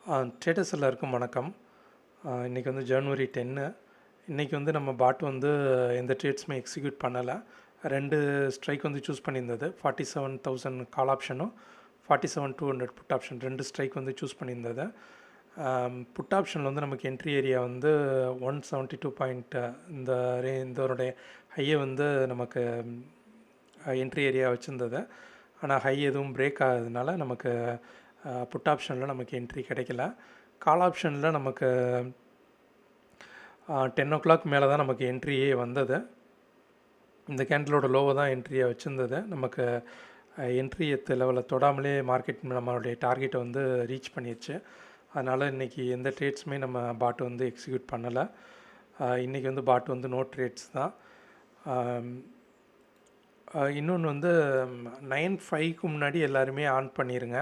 Traders எல்லாருக்கும் வணக்கம். இன்றைக்கி வந்து ஜனவரி 10. இன்றைக்கி வந்து நம்ம பாட் வந்து எந்த ட்ரேட்ஸுமே எக்ஸிக்யூட் பண்ணலை. 2 ஸ்ட்ரைக் வந்து சூஸ் பண்ணியிருந்தது. 47,000 கால் ஆப்ஷனும் 47,200 புட் ஆப்ஷன் 2 ஸ்ட்ரைக் வந்து சூஸ் பண்ணியிருந்தது. புட் ஆப்ஷனில் வந்து நமக்கு என்ட்ரி ஏரியா வந்து 172 பாயிண்ட் இதோடைய ஹையை வந்து நமக்கு என்ட்ரி ஏரியா வச்சுருந்தது. ஆனால் ஹை எதுவும் பிரேக் ஆகாததுனால நமக்கு புட் ஆப்ஷனில் நமக்கு என்ட்ரி கிடைக்கல. கால் ஆப்ஷனில் நமக்கு 10 o'clock மேலே தான் நமக்கு என்ட்ரியே வந்தது. இந்த கேண்டிலோட லோவை தான் என்ட்ரியை வச்சுருந்தது. நமக்கு என்ட்ரி லெவலில் தொடாமலே மார்க்கெட் நம்மளுடைய டார்கெட்டை வந்து ரீச் பண்ணிடுச்சு. அதனால் இன்றைக்கி எந்த ட்ரேட்ஸுமே நம்ம பாட் வந்து எக்ஸிக்யூட் பண்ணலை. இன்றைக்கி வந்து பாட் வந்து நோ ட்ரேட்ஸ் தான். இன்னொன்று வந்து 9:05க்கு முன்னாடி எல்லாருமே ஆன் பண்ணிடுங்க.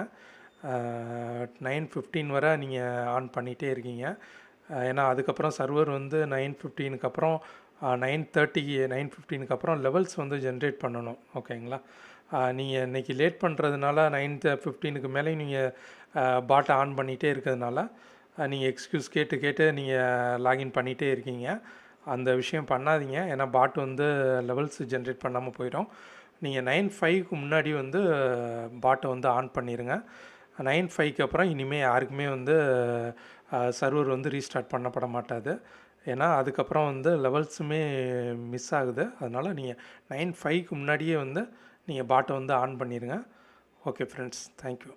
9:15 வரை நீங்கள் ஆன் பண்ணிகிட்டே இருக்கீங்க. ஏன்னா அதுக்கப்புறம் சர்வர் வந்து 9:15க்கு அப்புறம் 9:15க்கு அப்புறம் லெவல்ஸ் வந்து ஜென்ரேட் பண்ணணும். ஓகேங்களா? நீங்கள் இன்றைக்கி லேட் பண்ணுறதுனால 9:15க்கு மேலே நீங்கள் பாட்டை ஆன் பண்ணிகிட்டே இருக்கிறதுனால நீங்கள் எக்ஸ்கியூஸ் கேட்டு நீங்கள் லாகின் பண்ணிகிட்டே இருக்கீங்க. அந்த விஷயம் பண்ணாதீங்க. ஏன்னா பாட் வந்து லெவல்ஸ் ஜென்ரேட் பண்ணாமல் போயிடும். நீங்கள் 9:05க்கு முன்னாடி வந்து பாட்டை வந்து ஆன் பண்ணிடுங்க. 9:05க்கு அப்புறம் இனிமேல் யாருக்குமே வந்து சர்வர் வந்து ரீஸ்டார்ட் பண்ணப்பட மாட்டாது. ஏன்னா அதுக்கப்புறம் வந்து லெவல்ஸுமே மிஸ் ஆகுது. அதனால் நீங்கள் 9:05க்கு முன்னாடியே வந்து நீங்கள் பாட்டை வந்து ஆன் பண்ணிடுங்க. Okay friends, thank you.